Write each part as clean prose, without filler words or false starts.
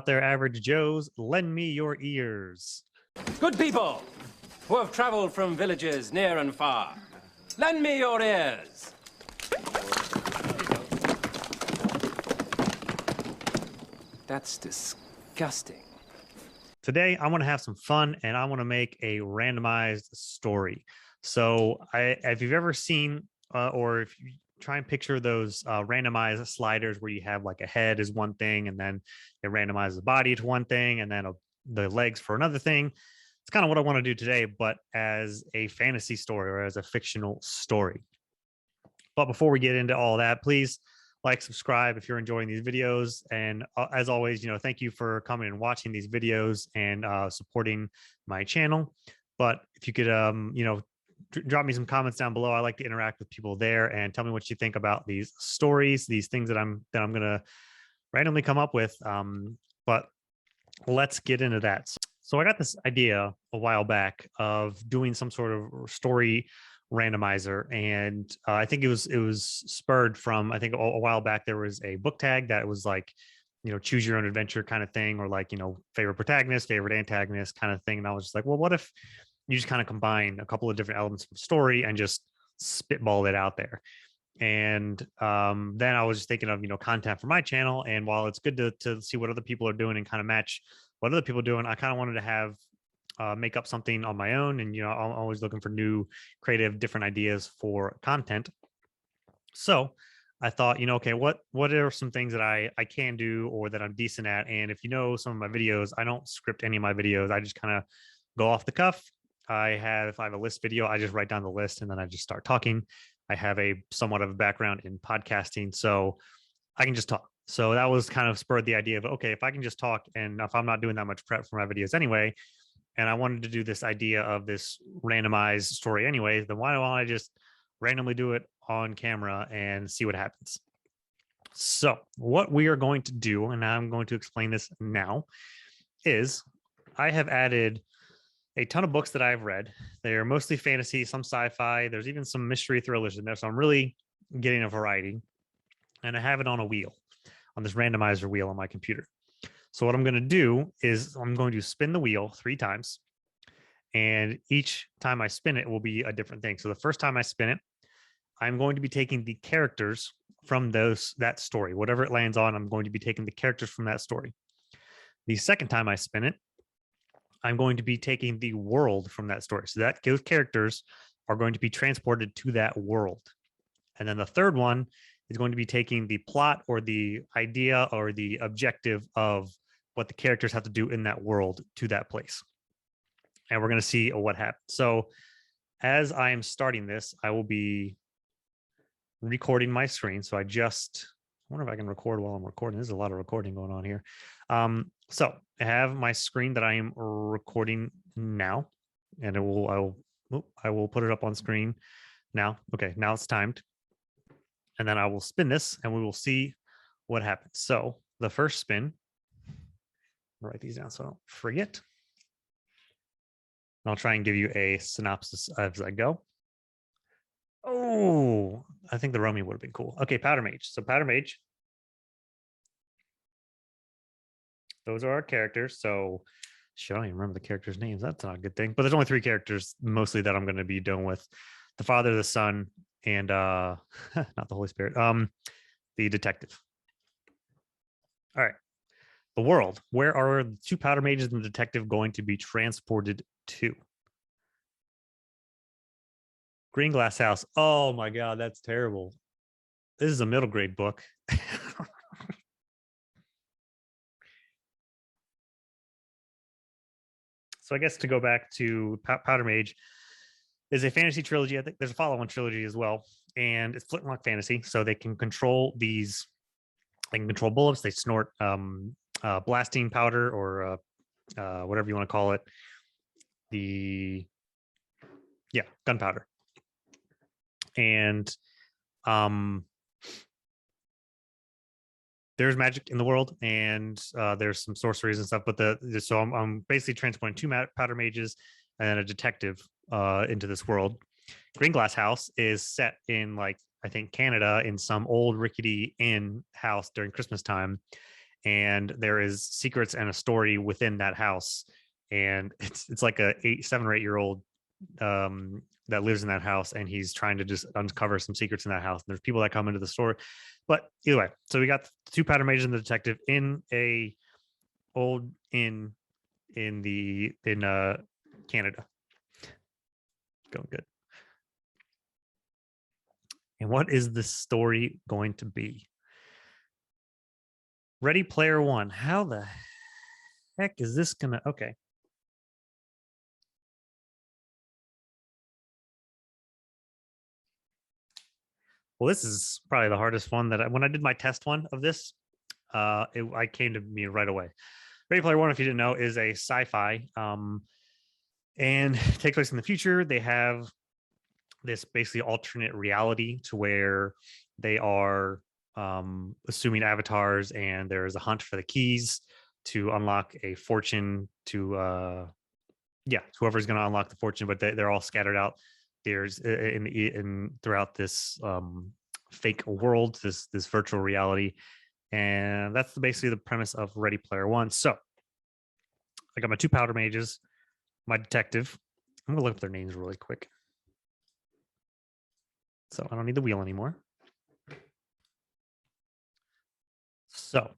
out there, average Joes? Lend me your ears. Good people who have traveled from villages near and far, lend me your ears. That's disgusting. Today, I want to have some fun and I want to make a randomized story. So if you've ever seen or if you try and picture those randomized sliders where you have like a head is one thing and then it randomizes the body to one thing and then the legs for another thing. It's kind of what I want to do today, but as a fantasy story or as a fictional story. But before we get into all that, please like, subscribe if you're enjoying these videos. And as always, thank you for coming and watching these videos and supporting my channel. But if you could, drop me some comments down below. I like to interact with people there and tell me what you think about these stories, these things that I'm going to randomly come up with. But let's get into that. So I got this idea a while back of doing some sort of story randomizer, and I think it was spurred from, I think a while back there was a book tag that was like, choose your own adventure kind of thing, or like, favorite protagonist, favorite antagonist kind of thing. And I was just like, well, what if you just kind of combine a couple of different elements of the story and just spitball it out there? And then I was just thinking of content for my channel, and while it's good to see what other people are doing and kind of match what other people are doing, I kind of wanted to have make up something on my own. And I'm always looking for new creative different ideas for content. So I thought, okay, what are some things that I can do or that I'm decent at? And if some of my videos, I don't script any of my videos. I just kind of go off the cuff. If I have a list video, I just write down the list and then I just start talking. I have a somewhat of a background in podcasting, so I can just talk. So that was kind of spurred the idea of, okay, if I can just talk, and if I'm not doing that much prep for my videos anyway, and I wanted to do this idea of this randomized story anyway, then why don't I just randomly do it on camera and see what happens? So what we are going to do, and I'm going to explain this now, is I have added a ton of books that I've read. They're mostly fantasy, some sci-fi. There's even some mystery thrillers in there. So I'm really getting a variety. And I have it on a wheel, on this randomizer wheel on my computer. So what I'm going to do is I'm going to spin the wheel 3 times. And each time I spin it will be a different thing. So the first time I spin it, I'm going to be taking the characters from that story. Whatever it lands on, I'm going to be taking the characters from that story. The second time I spin it, I'm going to be taking the world from that story. So those characters are going to be transported to that world. And then the third one is going to be taking the plot or the idea or the objective of what the characters have to do in that world to that place. And we're going to see what happens. So as I am starting this, I will be recording my screen. So I wonder if I can record while I'm recording. There's a lot of recording going on here. So I have my screen that I am recording now, and I will put it up on screen now. Okay, now it's timed. And then I will spin this and we will see what happens. So the first spin, I'll write these down so I don't forget. I'll try and give you a synopsis as I go. Oh, I think the Romy would have been cool. Okay, Powder Mage. So Powder Mage. Those are our characters. So I don't even remember the characters' names. That's not a good thing. But there's only 3 characters mostly that I'm going to be dealing with. The Father, the Son, and not the Holy Spirit, the detective. All right. The world. Where are the 2 powder mages and the detective going to be transported to? Green Glass House. Oh my God, that's terrible. This is a middle grade book. So I guess to go back to Powder Mage is a fantasy trilogy. I think there's a follow-on trilogy as well, and it's flintlock fantasy. So they can control these. They can control bullets. They snort blasting powder or whatever you want to call it. Gunpowder. And there's magic in the world, and there's some sorceries and stuff. But so I'm basically transporting 2 powder mages and a detective into this world. Green Glass House is set in, like, I think Canada, in some old rickety inn house during Christmas time. and there is secrets and a story within that house. And it's like a 7 or 8 year old that lives in that house, and he's trying to just uncover some secrets in that house. And there's people that come into the store, but either way, so we got the two powder mages and the detective in a old inn in Canada. Going good. And what is the story going to be? Ready Player One. How the heck is this gonna? Okay. Well, this is probably the hardest one when I did my test one of this, I came to me right away. Ready Player One, if you didn't know, is a sci-fi, and takes place in the future. They have this basically alternate reality to where they are assuming avatars, and there's a hunt for the keys to unlock a fortune to whoever's going to unlock the fortune, but they're all scattered out. There's in throughout this fake world, this virtual reality, and that's basically the premise of Ready Player One. So I got my two powder mages, my detective. I'm gonna look up their names really quick, so I don't need the wheel anymore. So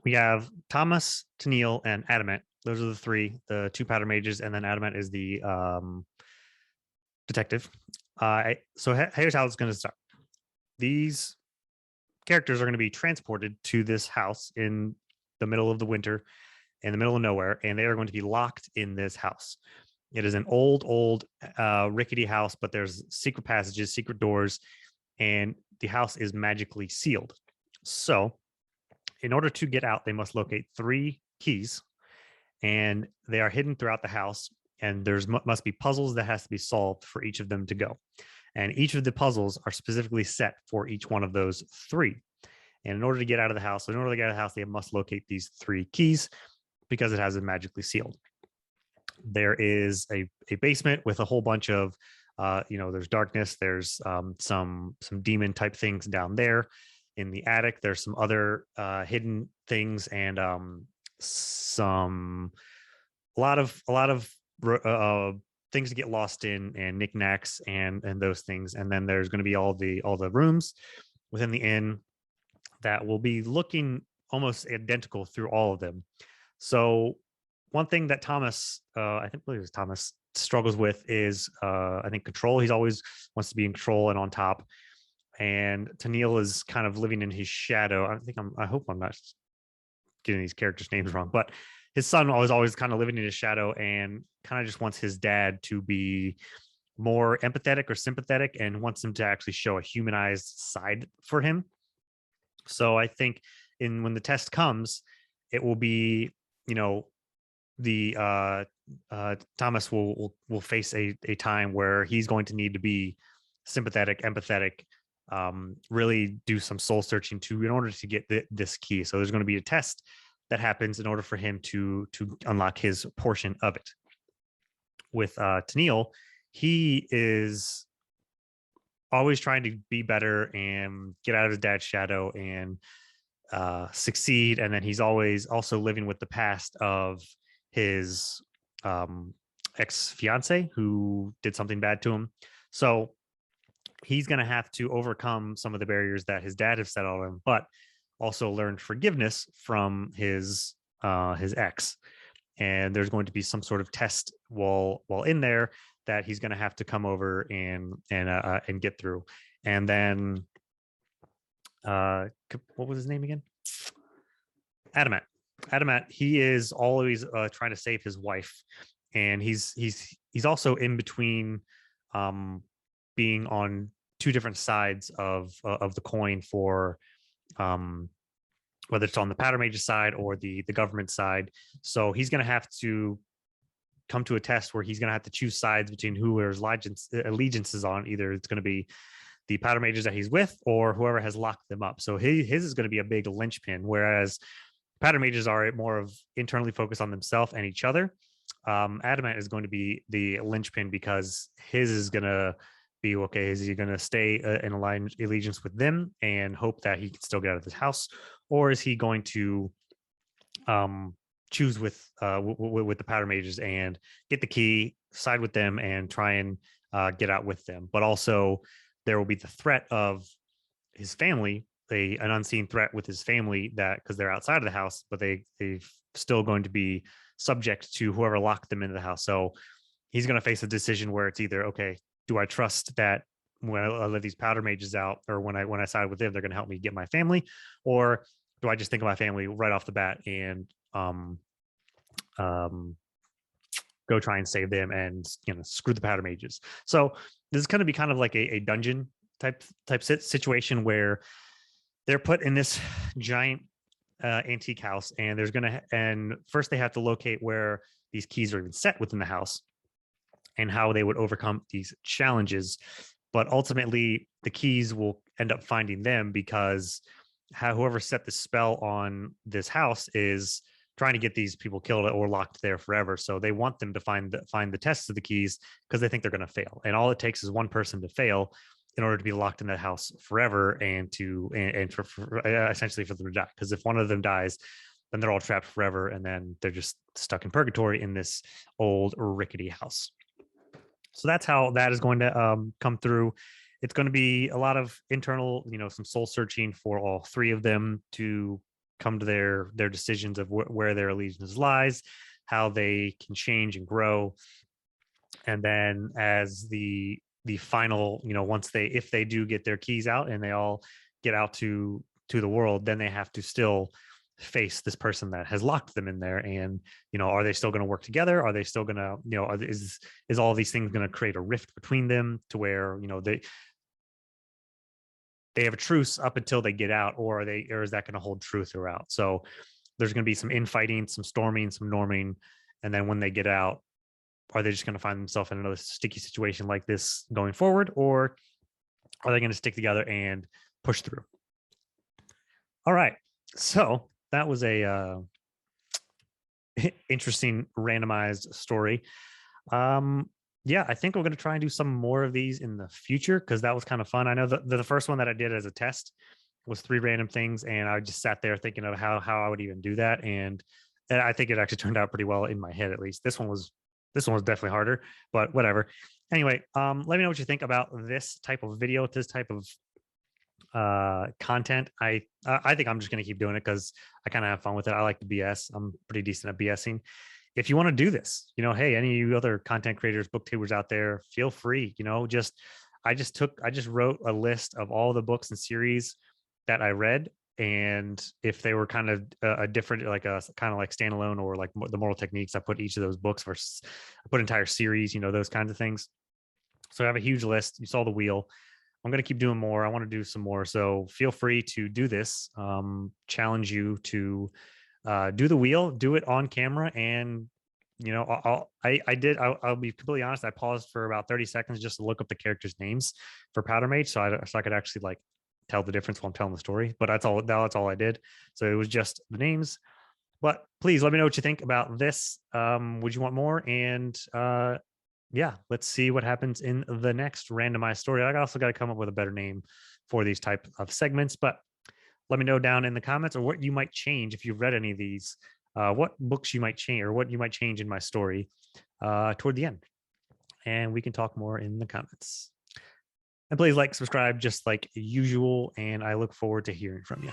we have Thomas, Tennille, and Adamant. Those are the three, the two powder mages, and then Adamant is the detective. So here's how it's going to start. These characters are going to be transported to this house in the middle of the winter, in the middle of nowhere, and they are going to be locked in this house. It is an old, rickety house, but there's secret passages, secret doors, and the house is magically sealed. So, in order to get out, they must locate 3 keys, and they are hidden throughout the house. And there's must be puzzles that has to be solved for each of them to go. And each of the puzzles are specifically set for each one of those 3. And in order to get out of the house, they must locate these 3 keys because it has it magically sealed. There is a basement with a whole bunch of, there's darkness. There's some demon type things down there. In the attic, there's some other hidden things, and a lot of things to get lost in, and knickknacks and those things. And then there's going to be all the rooms within the inn that will be looking almost identical through all of them. So one thing that Thomas, I believe it was Thomas, struggles with is I think control. He's always wants to be in control and on top. And Tennille is kind of living in his shadow. I hope I'm not getting these characters' names wrong, but his son was always kind of living in his shadow and kind of just wants his dad to be more empathetic or sympathetic, and wants him to actually show a humanized side for him. So I think when the test comes, it will be, the Thomas will face a time where he's going to need to be sympathetic, empathetic, really do some soul searching in order to get this key. So there's going to be a test that happens in order for him to unlock his portion of it. With Tennille, he is always trying to be better and get out of his dad's shadow and succeed. And then he's always also living with the past of his ex-fiance who did something bad to him. So he's going to have to overcome some of the barriers that his dad has set on him, but also learn forgiveness from his ex. And there's going to be some sort of test while in there that he's going to have to come over and get through. And then what was his name again? Adamant, he is always trying to save his wife, and he's also in between being on 2 different sides of the coin for whether it's on the powder mage side or the government side. So he's going to have to come to a test where he's going to have to choose sides between who his allegiances on. Either it's going to be the powder mages that he's with, or whoever has locked them up. So his is going to be a big linchpin, whereas powder mages are more of internally focused on themselves and each other. Adamant is going to be the linchpin because his is going to be okay. Is he going to stay in allegiance with them and hope that he can still get out of this house, or is he going to um, choose with the powder mages and get the key, side with them, and try and get out with them? But also, there will be the threat of his family, an unseen threat with his family, that because they're outside of the house, but they've still going to be subject to whoever locked them into the house. So he's going to face a decision where it's either, okay, do I trust that when I let these powder mages out, or when I side with them, they're going to help me get my family, or do I just think of my family right off the bat and um, go try and save them and screw the powder mages? So this is going to be kind of like a dungeon type situation where they're put in this giant antique house, and and first they have to locate where these keys are even set within the house and how they would overcome these challenges. But ultimately, the keys will end up finding them because whoever set the spell on this house is trying to get these people killed or locked there forever. So they want them to find the tests of the keys because they think they're going to fail. And all it takes is one person to fail in order to be locked in that house forever, and for essentially for them to die. Because if one of them dies, then they're all trapped forever, and then they're just stuck in purgatory in this old rickety house. So that's how that is going to come through. It's going to be a lot of internal, some soul searching for all three of them to come to their decisions of where their allegiance lies, how they can change and grow. And then as the final, once if they do get their keys out and they all get out to the world, then they have to still face this person that has locked them in there. And are they still going to work together? Are they still going to, is all these things going to create a rift between them to where they have a truce up until they get out, or is that going to hold true throughout? So there's going to be some infighting, some storming, some norming, and then when they get out, are they just going to find themselves in another sticky situation like this going forward, or are they going to stick together and push through? All right, so that was a interesting randomized story. Yeah, I think we're going to try and do some more of these in the future because that was kind of fun. I know the first one that I did as a test was 3 random things, and I just sat there thinking of how I would even do that, and I think it actually turned out pretty well in my head, at least. This one was definitely harder, but whatever. Anyway, let me know what you think about this type of video, this type of content. I think I'm just going to keep doing it because I kind of have fun with it. I like to BS. I'm pretty decent at BSing. If you want to do this, hey, any of you other content creators, booktubers out there, feel free. I just wrote a list of all the books and series that I read, and if they were kind of a different, like a kind of like standalone, or like the moral techniques, I put each of those books versus I put entire series, those kinds of things. So I have a huge list. You saw the wheel. I'm going to keep doing more. I want to do some more. So feel free to do this. Challenge you to do the wheel, do it on camera. And, I'll be completely honest. I paused for about 30 seconds just to look up the characters' names for Powder Mage. So I could actually like tell the difference while I'm telling the story, but that's all I did. So it was just the names. But please let me know what you think about this. Would you want more? And yeah, let's see what happens in the next randomized story. I also got to come up with a better name for these type of segments, but let me know down in the comments, or what you might change if you've read any of these, what books you might change, or what you might change in my story toward the end. And we can talk more in the comments. And please like, subscribe, just like usual. And I look forward to hearing from you.